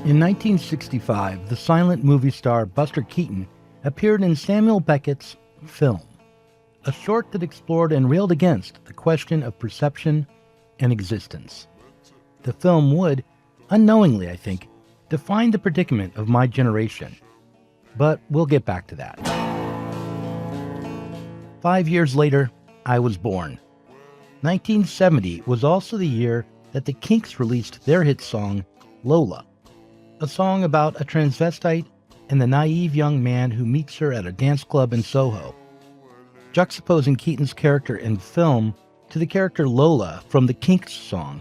In 1965, the silent movie star Buster Keaton appeared in Samuel Beckett's Film, a short that explored and railed against the question of perception and existence. The film would, unknowingly I think, define the predicament of my generation. But we'll get back to that. 5 years later, I was born. 1970 was also the year that the Kinks released their hit song, Lola, a song about a transvestite and the naive young man who meets her at a dance club in Soho. Juxtaposing Keaton's character in Film to the character Lola from the Kinks song,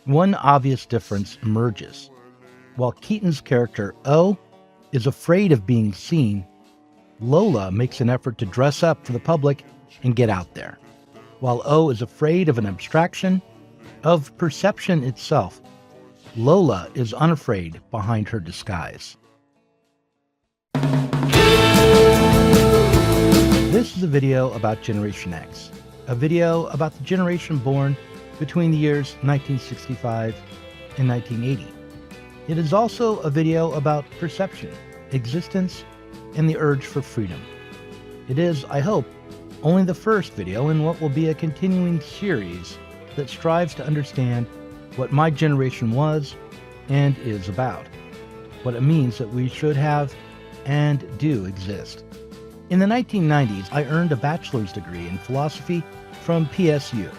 one obvious difference emerges. While Keaton's character O is afraid of being seen, Lola makes an effort to dress up for the public and get out there. While O is afraid of an abstraction, of perception itself, Lola is unafraid behind her disguise. This is a video about Generation X, a video about the generation born between the years 1965 and 1980. It is also a video about perception, existence, and the urge for freedom. It is, I hope, only the first video in what will be a continuing series that strives to understand what my generation was and is about, what it means that we should have and do exist. In the 1990s, I earned a bachelor's degree in philosophy from PSU,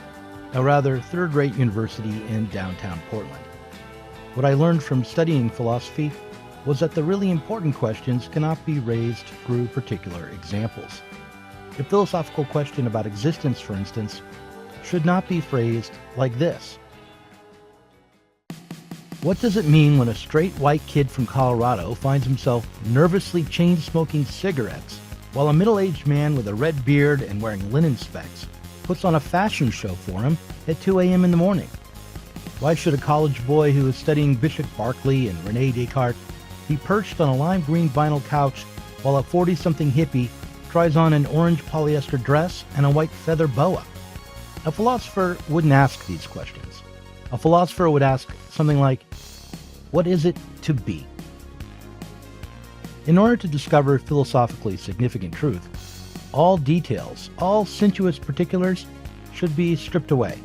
a rather third-rate university in downtown Portland. What I learned from studying philosophy was that the really important questions cannot be raised through particular examples. The philosophical question about existence, for instance, should not be phrased like this. What does it mean when a straight white kid from Colorado finds himself nervously chain-smoking cigarettes while a middle-aged man with a red beard and wearing linen specs puts on a fashion show for him at 2 a.m. in the morning? Why should a college boy who is studying Bishop Berkeley and Rene Descartes be perched on a lime green vinyl couch while a 40-something hippie tries on an orange polyester dress and a white feather boa? A philosopher wouldn't ask these questions. A philosopher would ask something like, what is it to be? In order to discover philosophically significant truth, all details, all sensuous particulars should be stripped away.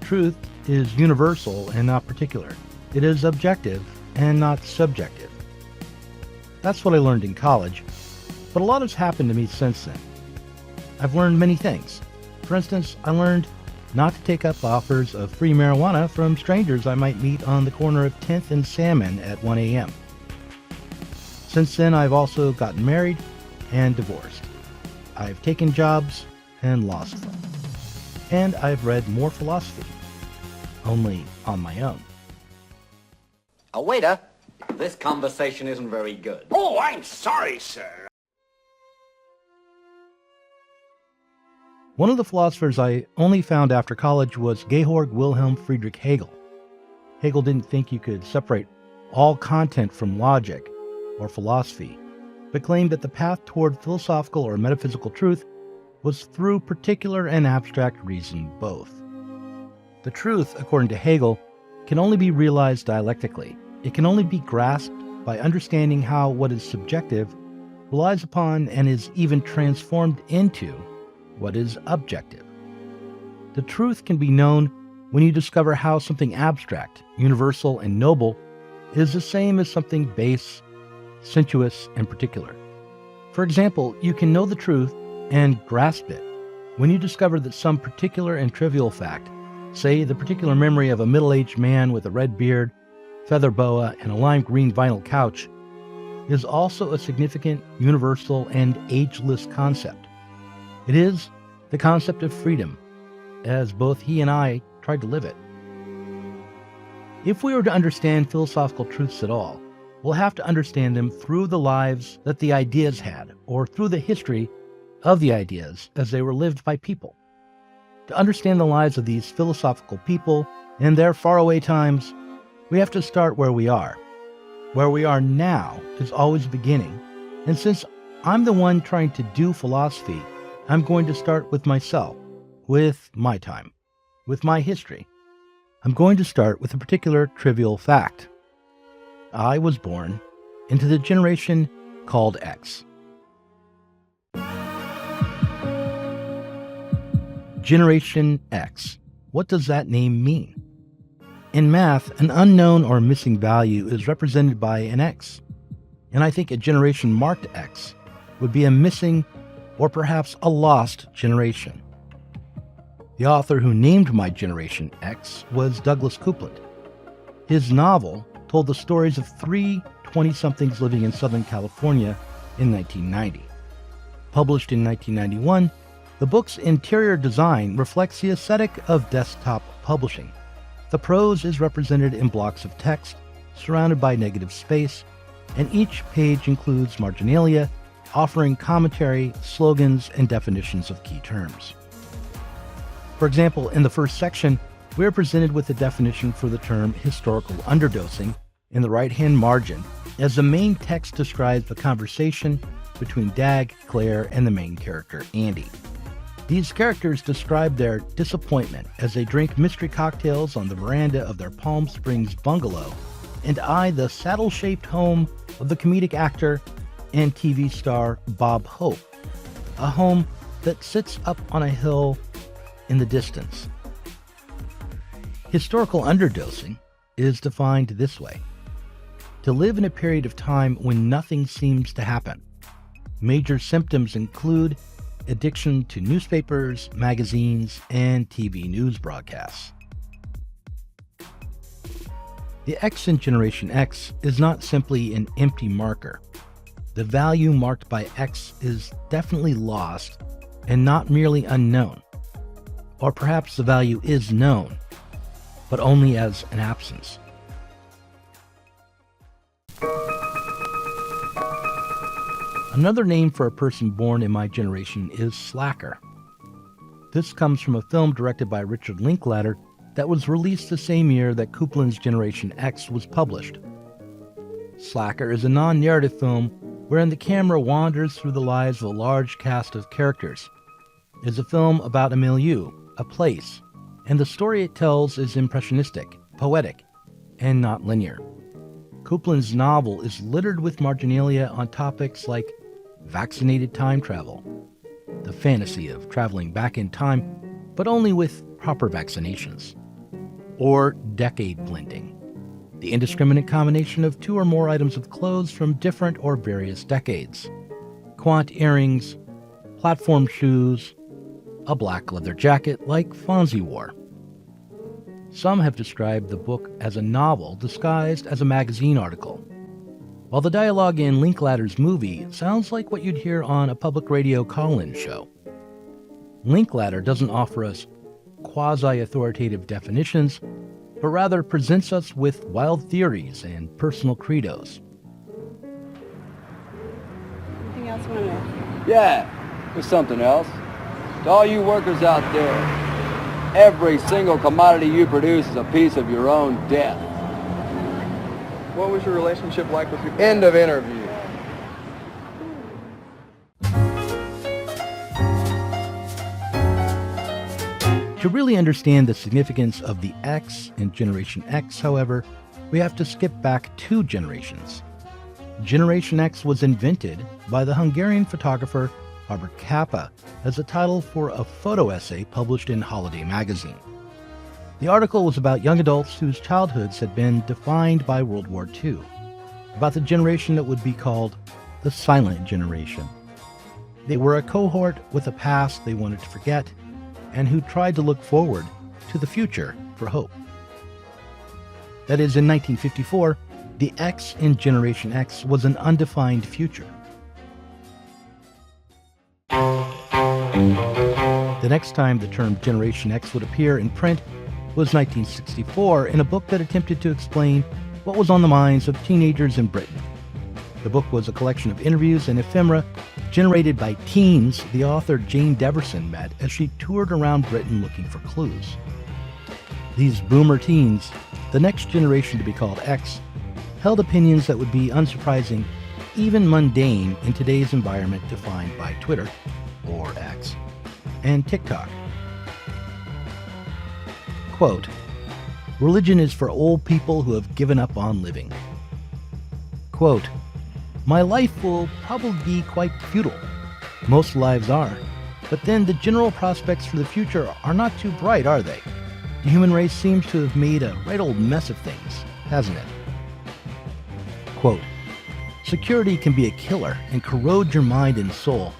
Truth is universal and not particular. It is objective and not subjective. That's what I learned in college, but a lot has happened to me since then. I've learned many things. For instance, I learned not to take up offers of free marijuana from strangers I might meet on the corner of 10th and Salmon at 1 a.m. Since then, I've also gotten married and divorced. I've taken jobs and lost them. And I've read more philosophy, only on my own. Oh, waiter, this conversation isn't very good. Oh, I'm sorry, sir. One of the philosophers I only found after college was Georg Wilhelm Friedrich Hegel. Hegel didn't think you could separate all content from logic or philosophy, but claimed that the path toward philosophical or metaphysical truth was through particular and abstract reason both. The truth, according to Hegel, can only be realized dialectically. It can only be grasped by understanding how what is subjective relies upon and is even transformed into what is objective. The truth can be known when you discover how something abstract, universal, and noble is the same as something base, sensuous, and particular. For example, you can know the truth and grasp it when you discover that some particular and trivial fact, say the particular memory of a middle-aged man with a red beard, feather boa, and a lime green vinyl couch, is also a significant, universal, and ageless concept. It is the concept of freedom, as both he and I tried to live it. If we were to understand philosophical truths at all, we'll have to understand them through the lives that the ideas had, or through the history of the ideas as they were lived by people. To understand the lives of these philosophical people and their faraway times, we have to start where we are. Where we are now is always beginning, and since I'm the one trying to do philosophy, I'm going to start with myself, with my time, with my history. I'm going to start with a particular trivial fact. I was born into the generation called X. Generation X. What does that name mean? In math, an unknown or missing value is represented by an X, and I think a generation marked X would be a missing or perhaps a lost generation. The author who named my generation X was Douglas Coupland. His novel told the stories of three 20-somethings living in Southern California in 1990. Published in 1991, the book's interior design reflects the aesthetic of desktop publishing. The prose is represented in blocks of text surrounded by negative space, and each page includes marginalia, offering commentary, slogans, and definitions of key terms. For example, in the first section, we are presented with the definition for the term historical underdosing in the right-hand margin, as the main text describes the conversation between Dag, Claire, and the main character, Andy. These characters describe their disappointment as they drink mystery cocktails on the veranda of their Palm Springs bungalow and eye the saddle-shaped home of the comedic actor and TV star Bob Hope, a home that sits up on a hill in the distance. Historical underdosing is defined this way: to live in a period of time when nothing seems to happen. Major symptoms include addiction to newspapers, magazines, and TV news broadcasts. The X in Generation X is not simply an empty marker. The value marked by X is definitely lost and not merely unknown. Or perhaps the value is known, but only as an absence. Another name for a person born in my generation is slacker. This comes from a film directed by Richard Linklater that was released the same year that Coupland's Generation X was published. Slacker is a non-narrative film wherein the camera wanders through the lives of a large cast of characters. It is a film about a milieu, a place, and the story it tells is impressionistic, poetic, and not linear. Coupland's novel is littered with marginalia on topics like vaccinated time travel, the fantasy of traveling back in time, but only with proper vaccinations, or decade blending, the indiscriminate combination of two or more items of clothes from different or various decades, quant earrings, platform shoes, a black leather jacket like Fonzie wore. Some have described the book as a novel disguised as a magazine article, while the dialogue in Linklater's movie sounds like what you'd hear on a public radio call-in show. Linklater doesn't offer us quasi-authoritative definitions, but rather presents us with wild theories and personal credos. Anything else you want to know? Yeah, there's something else. To all you workers out there, every single commodity you produce is a piece of your own death. What was your relationship like with your... End of interview. To really understand the significance of the X in Generation X, however, we have to skip back 2 generations. Generation X was invented by the Hungarian photographer Robert Capa as a title for a photo essay published in Holiday magazine. The article was about young adults whose childhoods had been defined by World War II, about the generation that would be called the Silent Generation. They were a cohort with a past they wanted to forget, and who tried to look forward to the future for hope. That is, in 1954, the X in Generation X was an undefined future. The next time the term Generation X would appear in print was 1964 in a book that attempted to explain what was on the minds of teenagers in Britain. The book was a collection of interviews and ephemera generated by teens the author Jane Deverson met as she toured around Britain looking for clues. These boomer teens, the next generation to be called X, held opinions that would be unsurprising, even mundane in today's environment defined by Twitter, or X, and TikTok. Quote, "Religion is for old people who have given up on living. Quote, "My life will probably be quite futile. Most lives are. But then the general prospects for the future are not too bright, are they? The human race seems to have made a right old mess of things, hasn't it?" Quote, "Security can be a killer and corrode your mind and soul,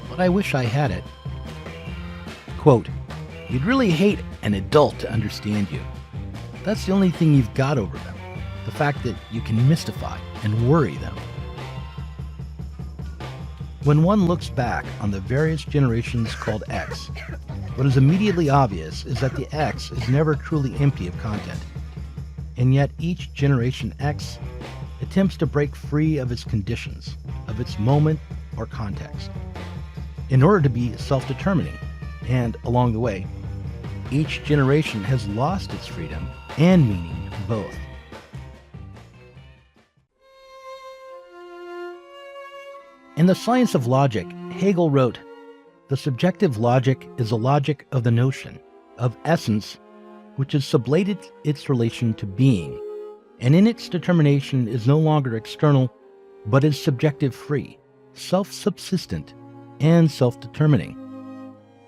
but I wish I had it." Quote, "You'd really hate an adult to understand you. That's the only thing you've got over them, the fact that you can mystify and worry them." When one looks back on the various generations called X, what is immediately obvious is that the X is never truly empty of content. And yet each generation X attempts to break free of its conditions, of its moment or context, in order to be self-determining. And along the way, each generation has lost its freedom and meaning both. In The Science of Logic, Hegel wrote, "The subjective logic is a logic of the notion, of essence, which has sublated its relation to being, and in its determination is no longer external, but is subjective free, self-subsistent, and self-determining.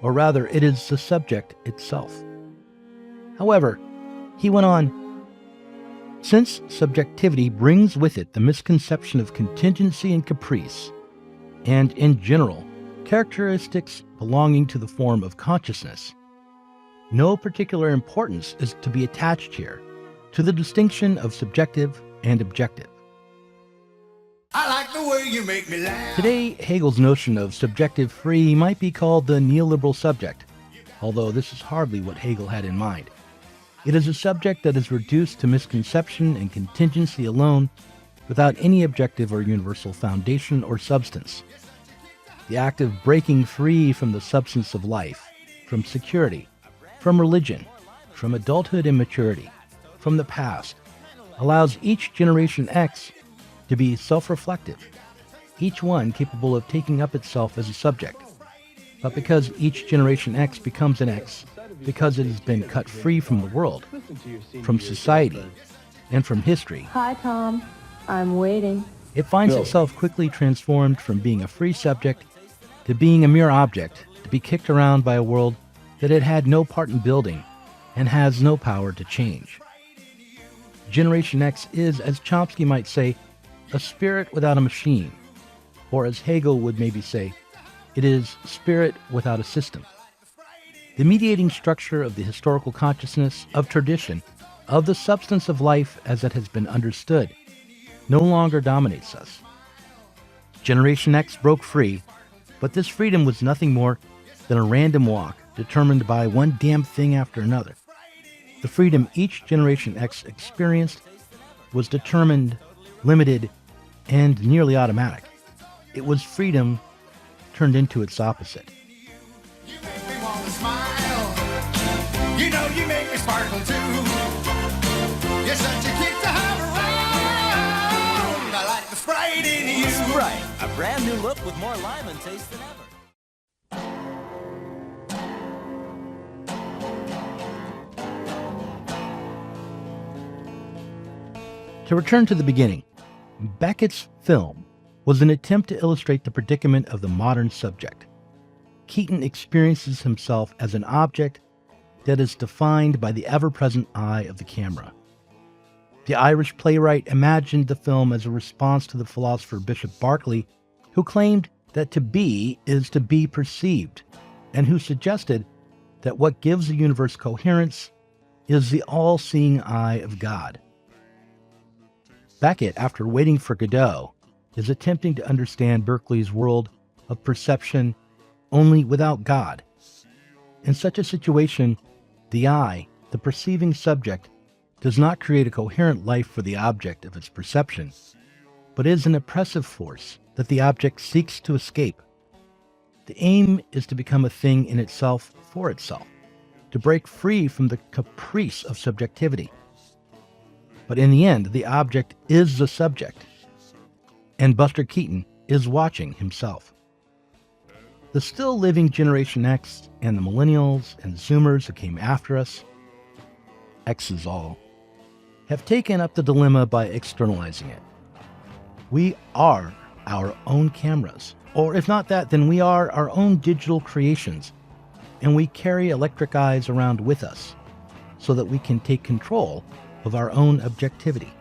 Or rather, it is the subject itself." However, he went on, "Since subjectivity brings with it the misconception of contingency and caprice, and in general, characteristics belonging to the form of consciousness, no particular importance is to be attached here to the distinction of subjective and objective." I like the way you make me laugh. Today, Hegel's notion of subjective free might be called the neoliberal subject, although this is hardly what Hegel had in mind. It is a subject that is reduced to misconception and contingency alone, without any objective or universal foundation or substance. The act of breaking free from the substance of life, from security, from religion, from adulthood and maturity, from the past, allows each generation X to be self-reflective, each one capable of taking up itself as a subject. But because each generation X becomes an X, because it has been cut free from the world, from society, and from history, Hi, Tom. I'm waiting. it finds itself quickly transformed from being a free subject to being a mere object, to be kicked around by a world that it had no part in building and has no power to change. Generation X is, as Chomsky might say, a spirit without a machine, or as Hegel would maybe say, it is spirit without a system. The mediating structure of the historical consciousness, of tradition, of the substance of life as it has been understood, no longer dominates us. Generation X broke free, but this freedom was nothing more than a random walk determined by one damn thing after another. The freedom each Generation X experienced was determined, limited, and nearly automatic. It was freedom turned into its opposite. You make me want to smile. You know you make me sparkle too. You're such a kick to have around. I like the Sprite in you. Sprite, a brand new look with more lime and taste than ever. To return to the beginning, Beckett's film was an attempt to illustrate the predicament of the modern subject. Keaton experiences himself as an object that is defined by the ever-present eye of the camera. The Irish playwright imagined the film as a response to the philosopher Bishop Berkeley, who claimed that to be is to be perceived, and who suggested that what gives the universe coherence is the all-seeing eye of God. Beckett, after waiting for Godot, is attempting to understand Berkeley's world of perception only without God. In such a situation, the eye, the perceiving subject, does not create a coherent life for the object of its perception, but is an oppressive force that the object seeks to escape. The aim is to become a thing in itself for itself, to break free from the caprice of subjectivity. But in the end, the object is the subject, and Buster Keaton is watching himself. The still living Generation X and the millennials and Zoomers who came after us, X is all, have taken up the dilemma by externalizing it. We are our own cameras. Or if not that, then we are our own digital creations. And we carry electric eyes around with us so that we can take control of our own objectivity.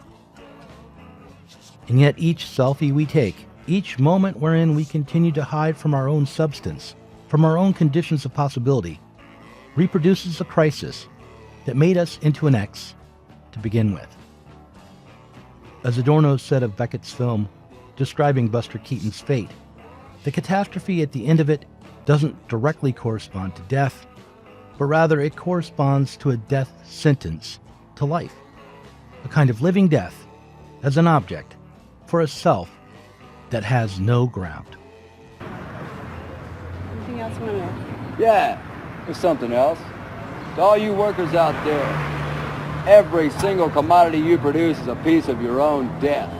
And yet each selfie we take, each moment wherein we continue to hide from our own substance, from our own conditions of possibility, reproduces a crisis that made us into an X to begin with. As Adorno said of Beckett's film describing Buster Keaton's fate, the catastrophe at the end of it doesn't directly correspond to death, but rather it corresponds to a death sentence to life, a kind of living death as an object for a self that has no ground. Anything else you want to know? Yeah, there's something else. To all you workers out there, every single commodity you produce is a piece of your own death.